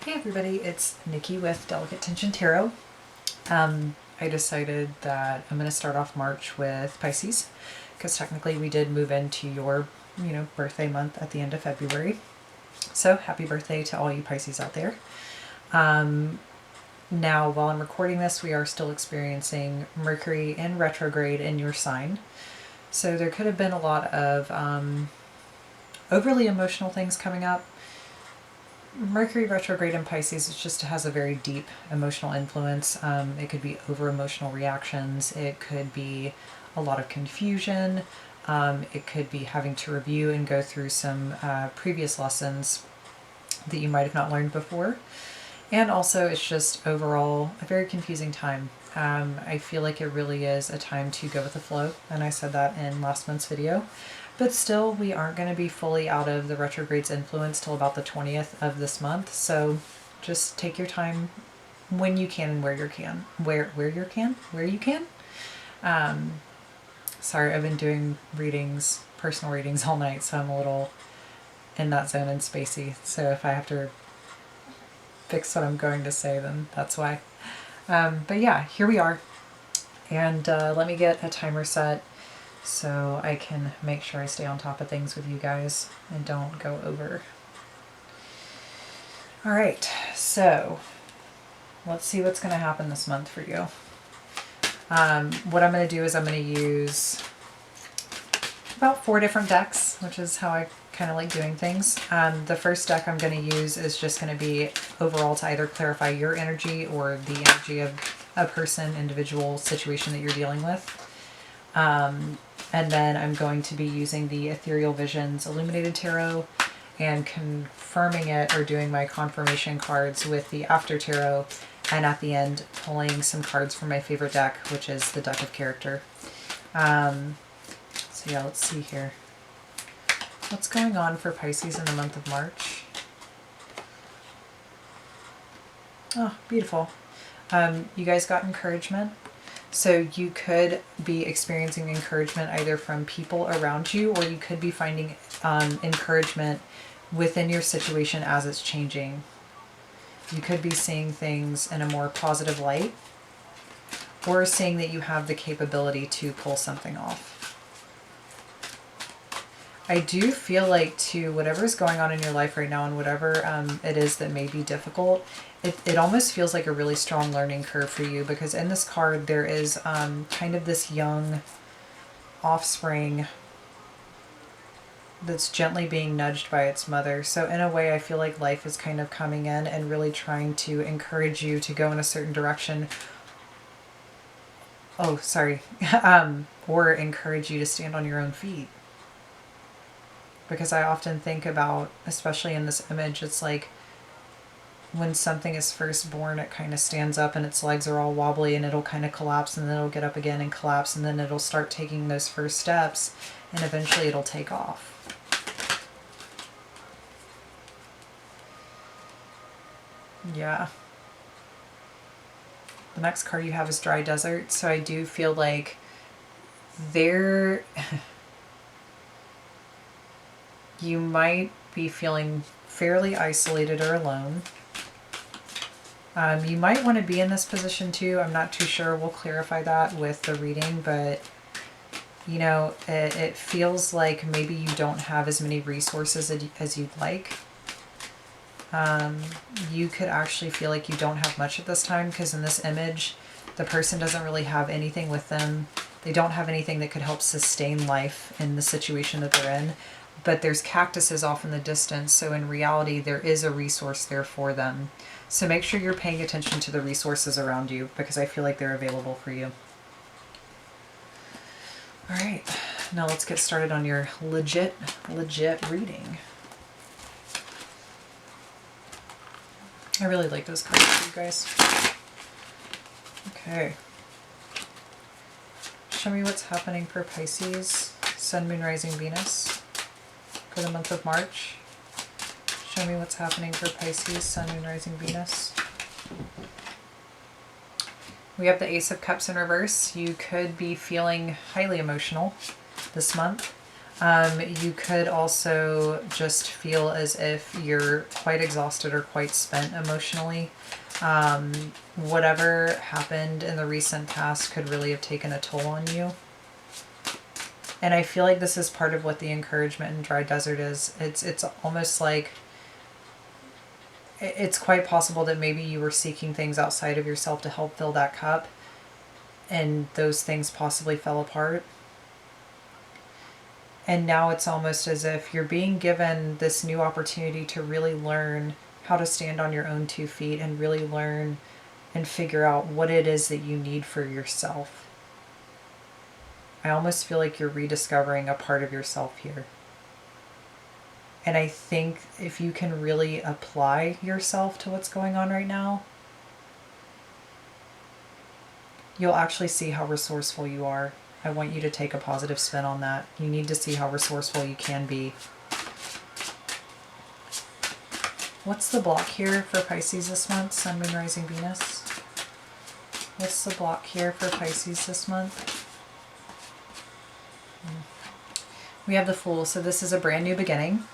Hey everybody, it's Nikki with Delicate Tension Tarot. I decided that I'm going to start off March with Pisces because technically we did move into your, birthday month at the end of February. So happy birthday to all you Pisces out there. Now, while I'm recording this, we are still experiencing Mercury in retrograde in your sign. So there could have been a lot of overly emotional things coming up. Mercury retrograde in Pisces just has a very deep emotional influence. It could be over emotional reactions. It could be a lot of confusion. It could be having to review and go through some previous lessons that you might have not learned before. And also it's just overall a very confusing time. I feel like it really is a time to go with the flow. And I said that in last month's video. But still, we aren't going to be fully out of the retrograde's influence till about the 20th of this month. So just take your time when you can and where you can. Where you can. Sorry, I've been doing readings, personal readings all night, so I'm a little in that zone and spacey. So if I have to fix what I'm going to say, then that's why. But yeah, here we are. And let me get a timer set so I can make sure I stay on top of things with you guys and don't go over. All right, so let's see what's going to happen this month for you. What I'm going to do is I'm going to use about 4 different decks, which is how I kind of like doing things. The first deck I'm going to use is just going to be overall to either clarify your energy or the energy of a person, individual situation that you're dealing with. And then I'm going to be using the Ethereal Visions Illuminated Tarot and confirming it or doing my confirmation cards with the After Tarot, and at the end pulling some cards from my favorite deck, which is the Deck of Character. So yeah, let's see here. What's going on for Pisces in the month of March? Oh, beautiful. You guys got encouragement. So you could be experiencing encouragement either from people around you, or you could be finding encouragement within your situation as it's changing. You could be seeing things in a more positive light, or seeing that you have the capability to pull something off. I do feel like too, whatever's going on in your life right now and whatever it is that may be difficult, it almost feels like a really strong learning curve for you, because in this card there is kind of this young offspring that's gently being nudged by its mother. So in a way I feel like life is kind of coming in and really trying to encourage you to go in a certain direction. Oh, sorry. Or encourage you to stand on your own feet. Because I often think about, especially in this image, it's like when something is first born, it kind of stands up and its legs are all wobbly and it'll kind of collapse, and then it'll get up again and collapse, and then it'll start taking those first steps, and eventually it'll take off. Yeah. The next card you have is Dry Desert, so I do feel like there... you might be feeling fairly isolated or alone. You might want to be in this position too. I'm not too sure. We'll clarify that with the reading, but you know, it feels like maybe you don't have as many resources as you'd like. You could actually feel like you don't have much at this time, because in this image, the person doesn't really have anything with them. They don't have anything that could help sustain life in the situation that they're in. But there's cactuses off in the distance, so in reality there is a resource there for them. So make sure you're paying attention to the resources around you, because I feel like they're available for you. Alright, now let's get started on your legit reading. I really like those cards for you guys. Okay. Show me what's happening for Pisces, Sun, Moon, Rising, Venus for the month of March. Show me what's happening for Pisces, Sun, Moon, Rising, Venus. We have the Ace of Cups in reverse. You could be feeling highly emotional this month. You could also just feel as if you're quite exhausted or quite spent emotionally. Whatever happened in the recent past could really have taken a toll on you. And I feel like this is part of what the encouragement in dry desert is. It's almost like it's quite possible that maybe you were seeking things outside of yourself to help fill that cup, and those things possibly fell apart. And now it's almost as if you're being given this new opportunity to really learn how to stand on your own 2 feet and really learn and figure out what it is that you need for yourself. I almost feel like you're rediscovering a part of yourself here. And I think if you can really apply yourself to what's going on right now, you'll actually see how resourceful you are. I want you to take a positive spin on that. You need to see how resourceful you can be. What's the block here for Pisces this month? Sun, Moon, Rising, Venus. What's the block here for Pisces this month? We have the Fool. So this is a brand new beginning.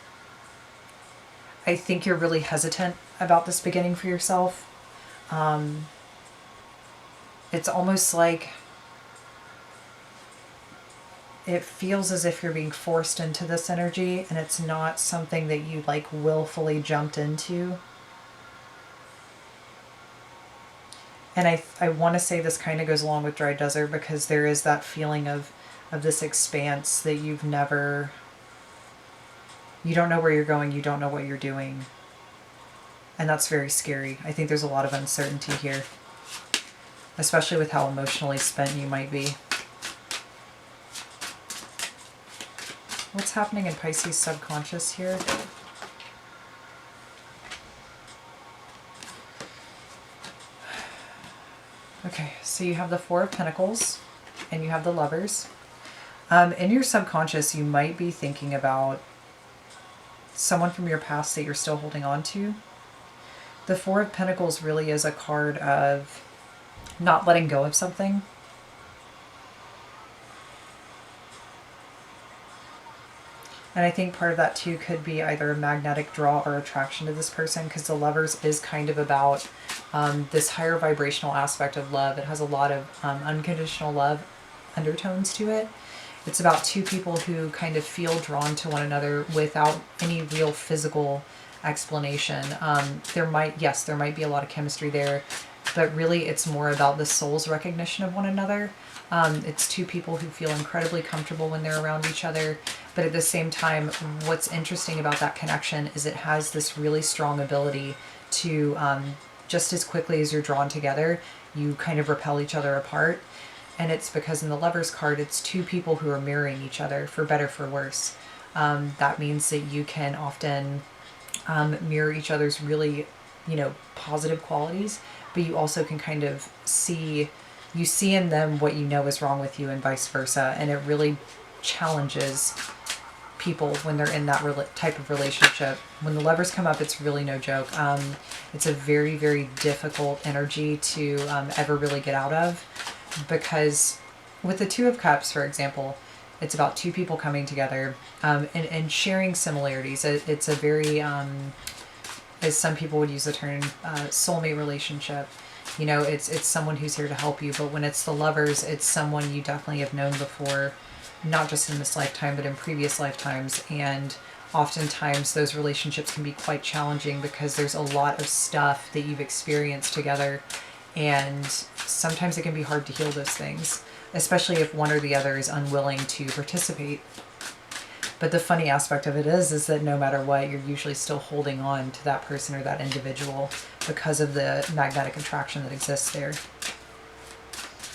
I think you're really hesitant about this beginning for yourself. It's almost like it feels as if you're being forced into this energy, and it's not something that you like willfully jumped into. And I want to say this kind of goes along with dry desert, because there is that feeling of this expanse that you don't know where you're going, you don't know what you're doing. And that's very scary. I think there's a lot of uncertainty here, especially with how emotionally spent you might be. What's happening in Pisces subconscious here? Okay, so you have the Four of Pentacles and you have the Lovers. In your subconscious, you might be thinking about someone from your past that you're still holding on to. The Four of Pentacles really is a card of not letting go of something. And I think part of that too could be either a magnetic draw or attraction to this person, because the Lovers is kind of about this higher vibrational aspect of love. It has a lot of unconditional love undertones to it. It's about two people who kind of feel drawn to one another without any real physical explanation. There might be a lot of chemistry there, but really it's more about the soul's recognition of one another. It's two people who feel incredibly comfortable when they're around each other, but at the same time, what's interesting about that connection is it has this really strong ability to, just as quickly as you're drawn together, you kind of repel each other apart. And it's because in the Lovers card, it's two people who are mirroring each other, for better, for worse. That means that you can often mirror each other's really, positive qualities, but you also can kind of see in them what you know is wrong with you, and vice versa. And it really challenges people when they're in that type of relationship. When the Lovers come up, it's really no joke. It's a very, very difficult energy to ever really get out of, because with the Two of Cups, for example, it's about two people coming together and sharing similarities. It's a very, as some people would use the term, soulmate relationship. It's someone who's here to help you. But when it's the Lovers, it's someone you definitely have known before, not just in this lifetime, but in previous lifetimes. And oftentimes those relationships can be quite challenging because there's a lot of stuff that you've experienced together. And sometimes it can be hard to heal those things, especially if one or the other is unwilling to participate. But the funny aspect of it is that no matter what, you're usually still holding on to that person or that individual because of the magnetic attraction that exists there.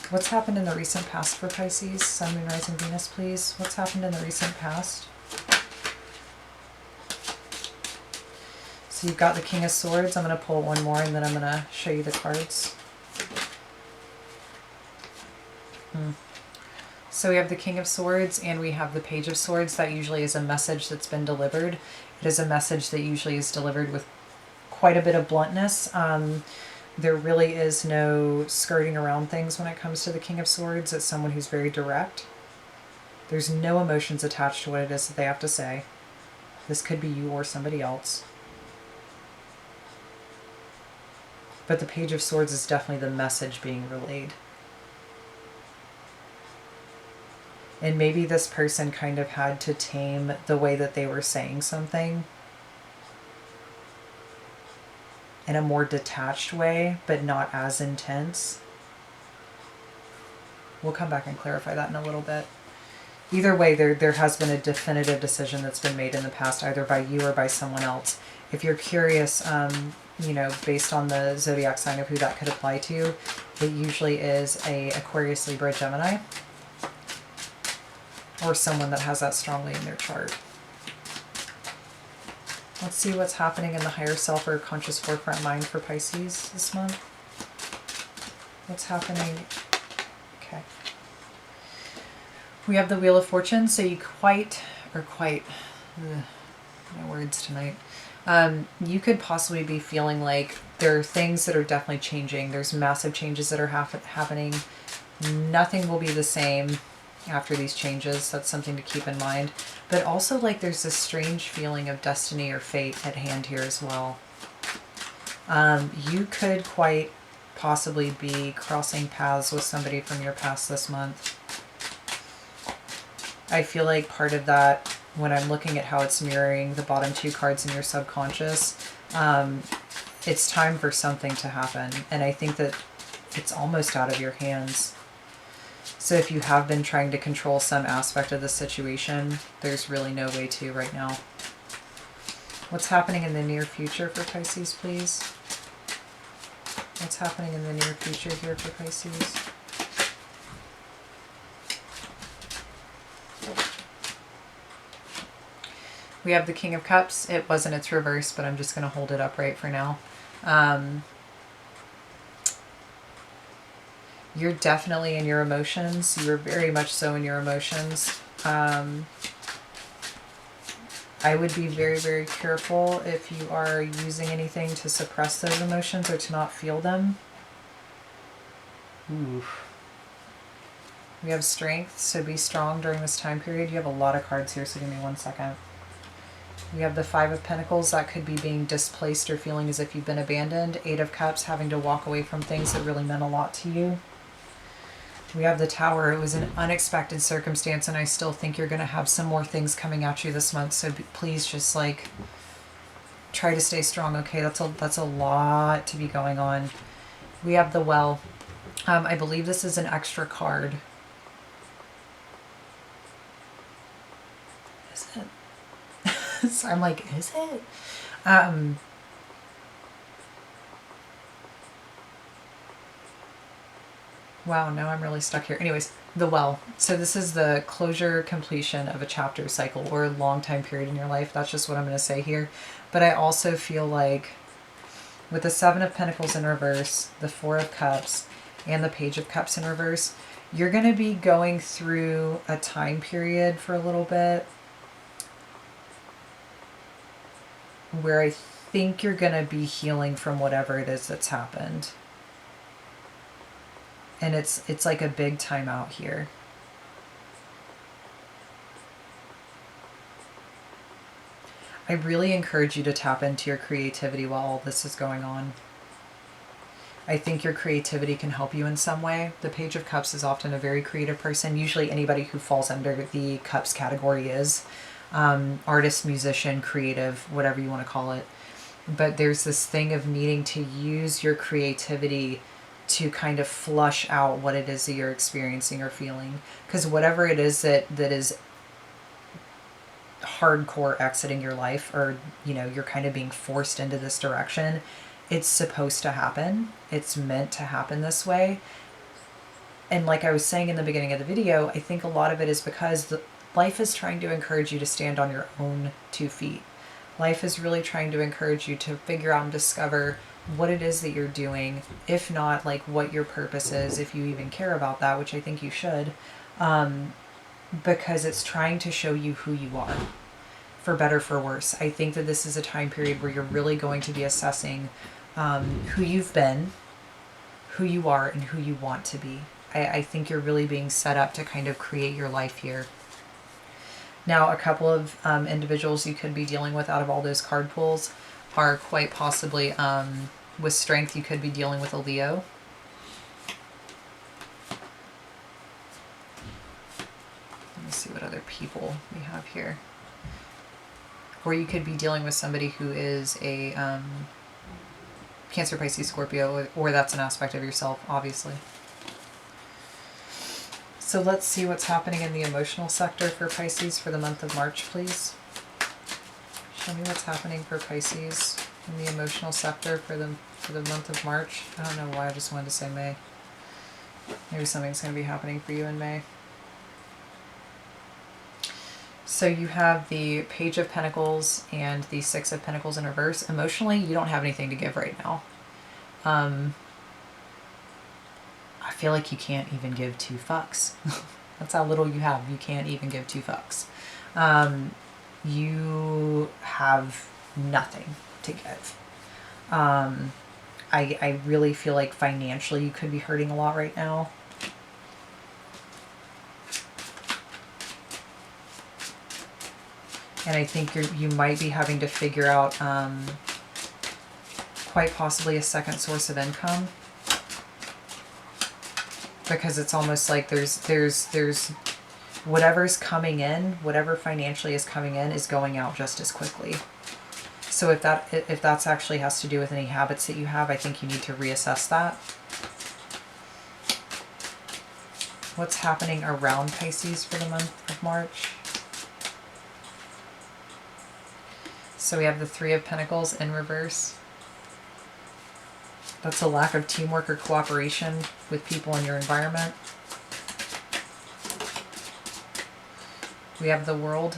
What's happened in the recent past for Pisces? Sun, Moon, Rising, Venus, please. What's happened in the recent past? So you've got the King of Swords. I'm going to pull one more and then I'm going to show you the cards. So we have the King of Swords and we have the Page of Swords. That usually is a message that's been delivered. It is a message that usually is delivered with quite a bit of bluntness. There really is no skirting around things when it comes to the King of Swords. It's someone who's very direct. There's no emotions attached to what it is that they have to say. This could be you or somebody else. But the Page of Swords is definitely the message being relayed. And maybe this person kind of had to tame the way that they were saying something in a more detached way, but not as intense. We'll come back and clarify that in a little bit. Either way, there has been a definitive decision that's been made in the past, either by you or by someone else. If you're curious, you know, based on the zodiac sign of who that could apply to, it usually is a Aquarius, Libra, Gemini, or someone that has that strongly in their chart. Let's see what's happening in the higher self or conscious forefront mind for Pisces this month. What's happening? Okay. We have the Wheel of Fortune, so you my words tonight. You could possibly be feeling like there are things that are definitely changing. There's massive changes that are happening. Nothing will be the same after these changes. That's something to keep in mind. But also, like, there's this strange feeling of destiny or fate at hand here as well. You could quite possibly be crossing paths with somebody from your past this month. I feel like part of that, when I'm looking at how it's mirroring the bottom two cards in your subconscious, it's time for something to happen. And I think that it's almost out of your hands. So if you have been trying to control some aspect of the situation, there's really no way to right now. What's happening in the near future for Pisces, please? What's happening in the near future here for Pisces? We have the King of Cups. It wasn't its reverse, but I'm just going to hold it upright for now. You're definitely in your emotions. You're very much so in your emotions. I would be very, very careful if you are using anything to suppress those emotions or to not feel them. Ooh. We have strength, so be strong during this time period. You have a lot of cards here, so give me 1 second. We have the Five of Pentacles. That could be being displaced or feeling as if you've been abandoned. Eight of Cups, having to walk away from things that really meant a lot to you. We have the Tower. It was an unexpected circumstance, and I still think you're going to have some more things coming at you this month. So please just, like, try to stay strong, okay? That's a lot to be going on. We have the Well. I believe this is an extra card. Is it? So I'm like, is it? Wow, now I'm really stuck here. Anyways, the Well. So this is the closure, completion of a chapter cycle or a long time period in your life. That's just what I'm going to say here. But I also feel like with the Seven of Pentacles in reverse, the Four of Cups, and the Page of Cups in reverse, you're going to be going through a time period for a little bit where I think you're going to be healing from whatever it is that's happened. And it's like a big time out here. I really encourage you to tap into your creativity while all this is going on. I think your creativity can help you in some way. The Page of Cups is often a very creative person. Usually anybody who falls under the Cups category is. Artist, musician, creative, whatever you want to call it. But there's this thing of needing to use your creativity to kind of flush out what it is that you're experiencing or feeling. Because whatever it is that is hardcore exiting your life, or, you know, you're kind of being forced into this direction, it's supposed to happen. It's meant to happen this way. And like I was saying in the beginning of the video, I think a lot of it is because life is trying to encourage you to stand on your own 2 feet. Life is really trying to encourage you to figure out and discover what it is that you're doing, if not like what your purpose is, if you even care about that, which I think you should, because it's trying to show you who you are, for better, for worse. I think that this is a time period where you're really going to be assessing who you've been, who you are, and who you want to be. I think you're really being set up to kind of create your life here. Now, a couple of individuals you could be dealing with out of all those card pulls are quite possibly, with strength, you could be dealing with a Leo. Let me see what other people we have here. Or you could be dealing with somebody who is a Cancer, Pisces, Scorpio, or that's an aspect of yourself, obviously. So let's see what's happening in the emotional sector for Pisces for the month of March, please. Show me what's happening for Pisces in the emotional sector for the month of March. I don't know why I just wanted to say May. Maybe something's going to be happening for you in May. So you have the Page of Pentacles and the Six of Pentacles in reverse. Emotionally, you don't have anything to give right now. I feel like you can't even give two fucks. That's how little you have. You can't even give two fucks. You have nothing to give. I really feel like financially you could be hurting a lot right now. And I think you might be having to figure out quite possibly a second source of income. Because it's almost like there's whatever's coming in, whatever financially is coming in is going out just as quickly. So if that's actually has to do with any habits that you have, I think you need to reassess that. What's happening around Pisces for the month of March? So we have the Three of Pentacles in reverse. That's a lack of teamwork or cooperation with people in your environment. We have the World.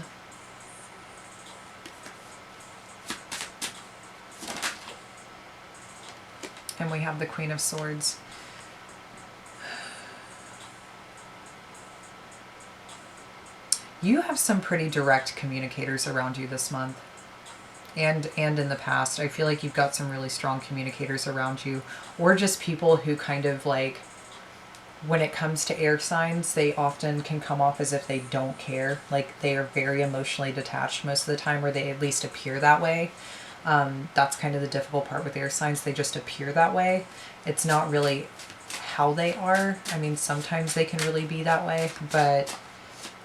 And we have the Queen of Swords. You have some pretty direct communicators around you this month. And in the past, I feel like you've got some really strong communicators around you, or just people who kind of like, when it comes to air signs, they often can come off as if they don't care. Like they are very emotionally detached most of the time, or they at least appear that way. That's kind of the difficult part with air signs. They just appear that way. It's not really how they are. I mean, sometimes they can really be that way, but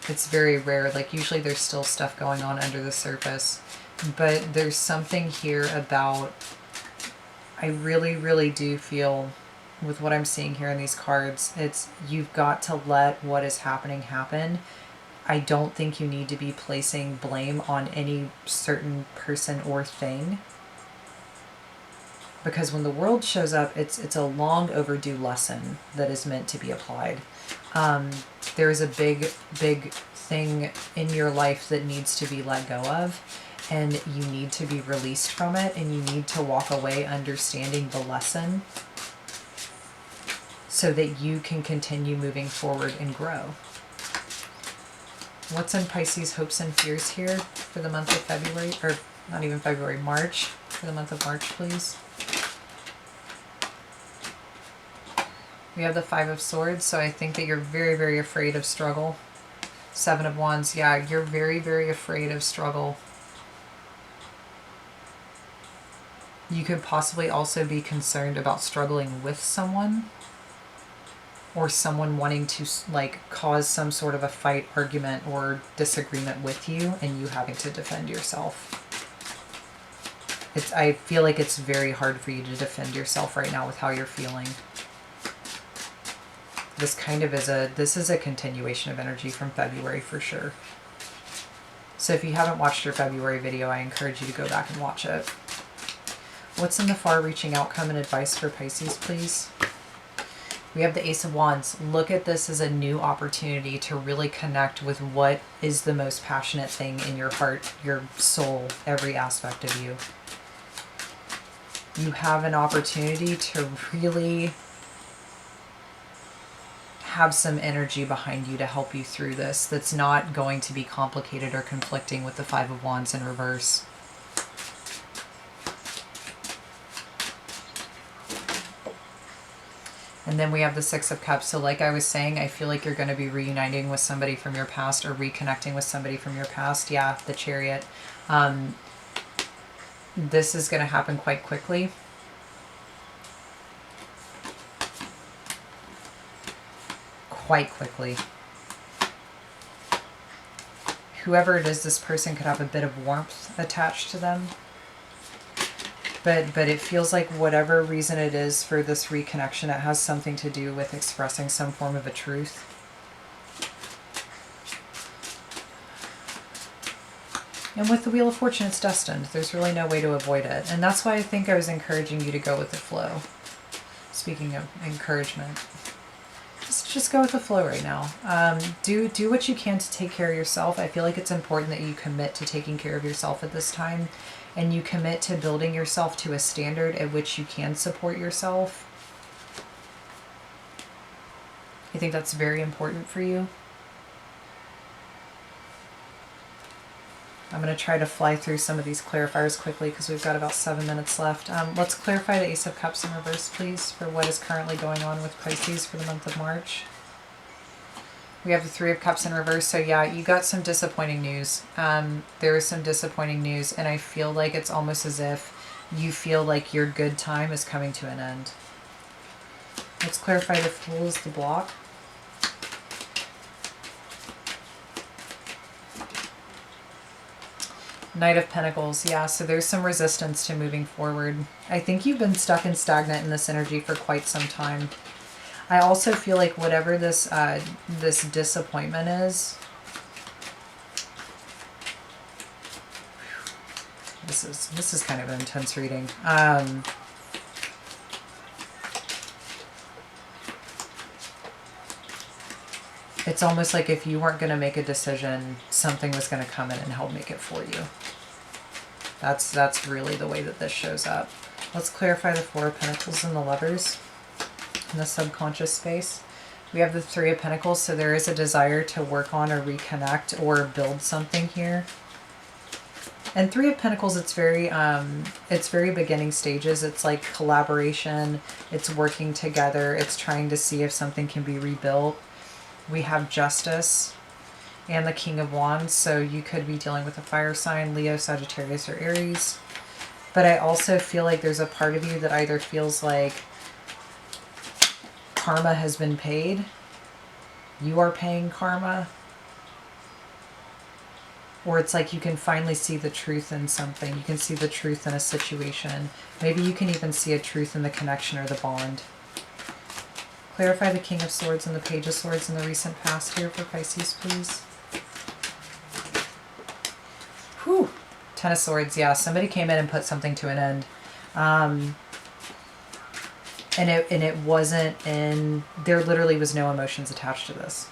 it's very rare. Like usually there's still stuff going on under the surface. But there's something here about, I really, really do feel with what I'm seeing here in these cards, it's you've got to let what is happening happen. I don't think you need to be placing blame on any certain person or thing. Because when the World shows up, it's a long overdue lesson that is meant to be applied. There is a big thing in your life that needs to be let go of. And you need to be released from it, and you need to walk away understanding the lesson so that you can continue moving forward and grow. What's in Pisces' hopes and fears here for the month of February, or not even February, March, for the month of March, please? We have the Five of Swords, so I think that you're very, very afraid of struggle. Seven of Wands, yeah, you're very, very afraid of struggle. You could possibly also be concerned about struggling with someone, or someone wanting to like cause some sort of a fight, argument, or disagreement with you, and you having to defend yourself. I feel like it's very hard for you to defend yourself right now with how you're feeling. This kind of this is a continuation of energy from February for sure. So if you haven't watched your February video, I encourage you to go back and watch it. What's in the far-reaching outcome and advice for Pisces, please? We have the Ace of Wands. Look at this as a new opportunity to really connect with what is the most passionate thing in your heart, your soul, every aspect of you. You have an opportunity to really have some energy behind you to help you through this that's not going to be complicated or conflicting with the Five of Wands in reverse. And then we have the Six of Cups. So like I was saying, I feel like you're going to be reuniting with somebody from your past or reconnecting with somebody from your past. Yeah, the Chariot. This is going to happen quite quickly. Quite quickly. Whoever it is, this person could have a bit of warmth attached to them. But it feels like whatever reason it is for this reconnection, it has something to do with expressing some form of a truth. And with the Wheel of Fortune, it's destined. There's really no way to avoid it. And that's why I think I was encouraging you to go with the flow. Speaking of encouragement, just go with the flow right now. Do what you can to take care of yourself. I feel like it's important that you commit to taking care of yourself at this time. And you commit to building yourself to a standard at which you can support yourself. I think that's very important for you. I'm going to try to fly through some of these clarifiers quickly because we've got about 7 minutes left. Let's clarify the Ace of Cups in reverse, please, for what is currently going on with Pisces for the month of March. We have the Three of Cups in reverse. So yeah, you got some disappointing news. There is some disappointing news, and I feel like it's almost as if you feel like your good time is coming to an end. Let's clarify the Fool is the block. Knight of Pentacles. Yeah, so there's some resistance to moving forward. I think you've been stuck and stagnant in this energy for quite some time. I also feel like whatever this this disappointment is, this is kind of an intense reading. It's almost like if you weren't going to make a decision, something was going to come in and help make it for you. That's really the way that this shows up. Let's clarify the Four of Pentacles and the Lovers in the subconscious space. We have the Three of Pentacles, so there is a desire to work on or reconnect or build something here. And Three of Pentacles, it's very beginning stages. It's like collaboration, it's working together, it's trying to see if something can be rebuilt. We have Justice and the King of Wands, so you could be dealing with a fire sign, Leo, Sagittarius, or Aries. But I also feel like there's a part of you that either feels like karma has been paid, you are paying karma, or it's like you can finally see the truth in something. You can see the truth in a situation. Maybe you can even see a truth in the connection or the bond. Clarify the King of Swords and the Page of Swords in the recent past here for Pisces, please. Whew. Ten of Swords, yeah. Somebody came in and put something to an end. And it wasn't in... There literally was no emotions attached to this.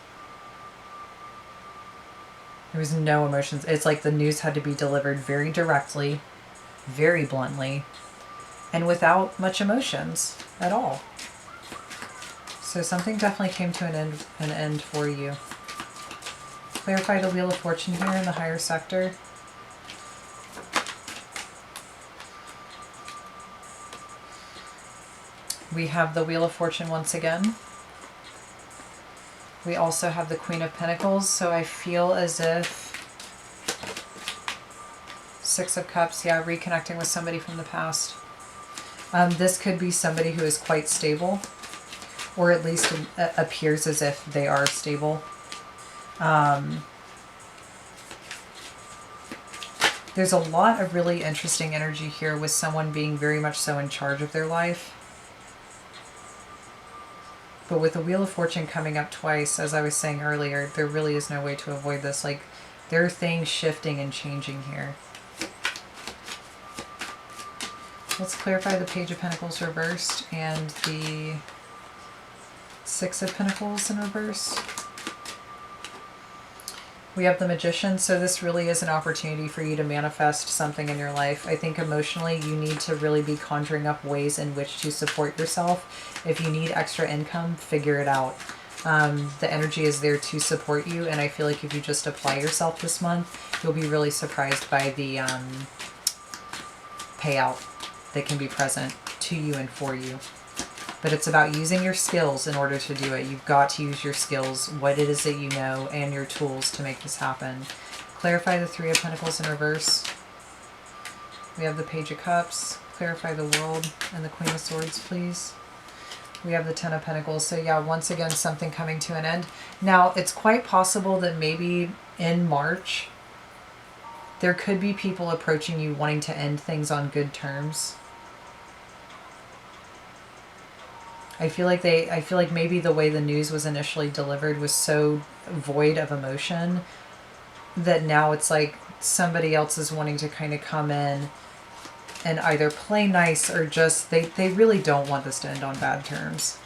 There was no emotions. It's like the news had to be delivered very directly, very bluntly, and without much emotions at all. So something definitely came to an end for you. Clarify the Wheel of Fortune here in the higher sector. We have the Wheel of Fortune once again. We also have the Queen of Pentacles, so I feel as if Six of Cups, yeah, reconnecting with somebody from the past. This could be somebody who is quite stable, or at least appears as if they are stable. There's a lot of really interesting energy here with someone being very much so in charge of their life. But with the Wheel of Fortune coming up twice, as I was saying earlier, there really is no way to avoid this. Like, there are things shifting and changing here. Let's clarify the Page of Pentacles reversed and the Six of Pentacles in reverse. We have the Magician, so this really is an opportunity for you to manifest something in your life. I think emotionally you need to really be conjuring up ways in which to support yourself. If you need extra income, figure it out. The energy is there to support you, and I feel like if you just apply yourself this month, you'll be really surprised by the payout that can be present to you and for you. But it's about using your skills in order to do it. You've got to use your skills, what it is that you know, and your tools to make this happen. Clarify the Three of Pentacles in reverse. We have the Page of Cups. Clarify the World and the Queen of Swords, please. We have the Ten of Pentacles. So yeah, once again, something coming to an end. Now, it's quite possible that maybe in March, there could be people approaching you wanting to end things on good terms. I feel like maybe the way the news was initially delivered was so void of emotion that now it's like somebody else is wanting to kind of come in and either play nice or just, they really don't want this to end on bad terms.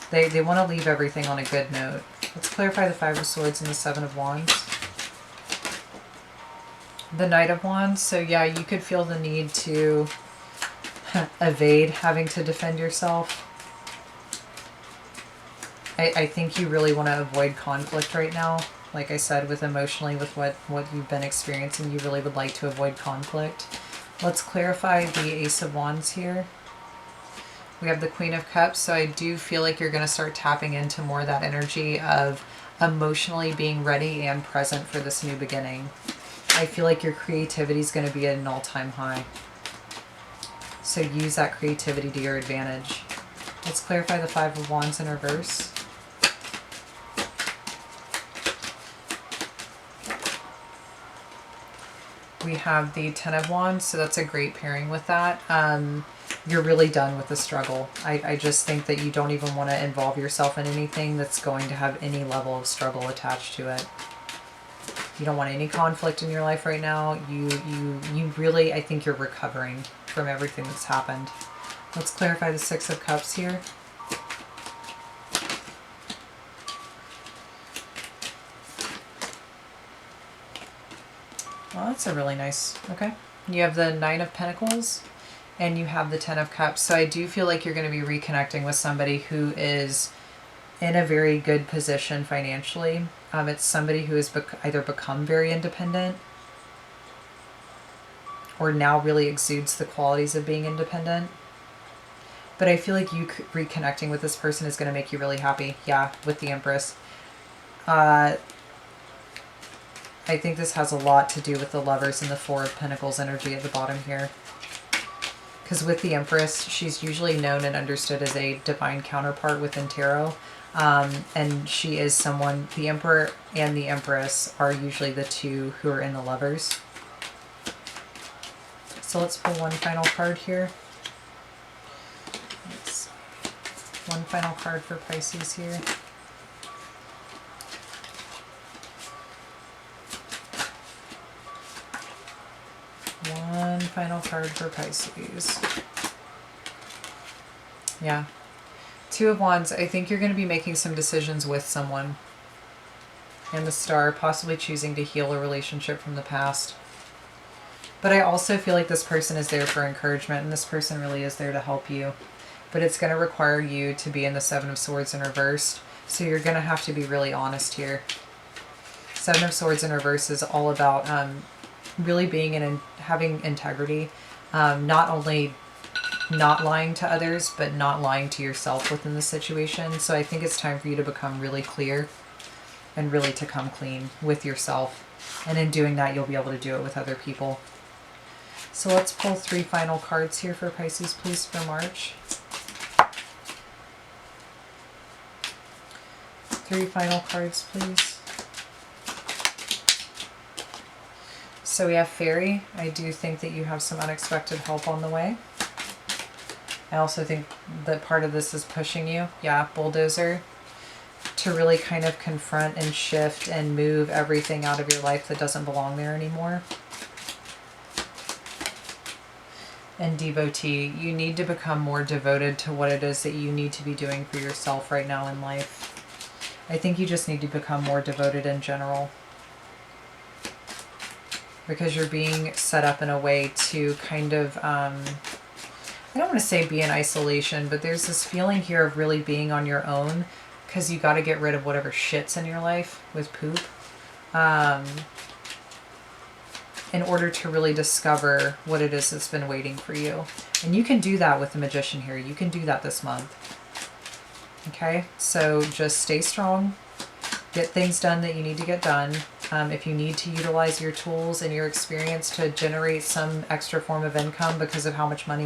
They want to leave everything on a good note. Let's clarify the Five of Swords and the Seven of Wands. The Knight of Wands. So yeah, you could feel the need to evade having to defend yourself. I think you really want to avoid conflict right now. Like I said, with emotionally, with what you've been experiencing, you really would like to avoid conflict. Let's clarify the Ace of Wands here. We have the Queen of Cups, so I do feel like you're going to start tapping into more of that energy of emotionally being ready and present for this new beginning. I feel like your creativity is going to be at an all-time high. So use that creativity to your advantage. Let's clarify the Five of Wands in reverse. We have the Ten of Wands, so that's a great pairing with that. You're really done with the struggle. I just think that you don't even want to involve yourself in anything that's going to have any level of struggle attached to it. You don't want any conflict in your life right now. You really, I think you're recovering from everything that's happened. Let's clarify the Six of Cups here. Well, that's a really nice, okay. You have the Nine of Pentacles and you have the Ten of Cups. So I do feel like you're going to be reconnecting with somebody who is in a very good position financially. It's somebody who has either become very independent or now really exudes the qualities of being independent. But I feel like you reconnecting with this person is going to make you really happy. Yeah, with the Empress. I think this has a lot to do with the Lovers and the Four of Pentacles energy at the bottom here. Because with the Empress, she's usually known and understood as a divine counterpart within tarot. And she is someone, the Emperor and the Empress are usually the two who are in the Lovers. So let's pull one final card here. Let's see. One final card for Pisces here. One final card for Pisces. Yeah. Two of Wands. I think you're going to be making some decisions with someone. And the Star, possibly choosing to heal a relationship from the past. But I also feel like this person is there for encouragement, and this person really is there to help you. But it's going to require you to be in the Seven of Swords in reverse. So you're going to have to be really honest here. Seven of Swords in reverse is all about really being in having integrity. Not only not lying to others, but not lying to yourself within the situation. So I think it's time for you to become really clear and really to come clean with yourself. And in doing that, you'll be able to do it with other people. So let's pull three final cards here for Pisces, please, for March. Three final cards, please. So we have Fairy. I do think that you have some unexpected help on the way. I also think that part of this is pushing you. Yeah, Bulldozer. To really kind of confront and shift and move everything out of your life that doesn't belong there anymore. And Devotee. You need to become more devoted to what it is that you need to be doing for yourself right now in life. I think you just need to become more devoted in general. Because you're being set up in a way to kind of, I don't want to say be in isolation, but there's this feeling here of really being on your own because you got to get rid of whatever shits in your life with poop. And in order to really discover what it is that's been waiting for you. And you can do that with the Magician here. You can do that this month. Okay, so just stay strong. Get things done that you need to get done. If you need to utilize your tools and your experience to generate some extra form of income because of how much money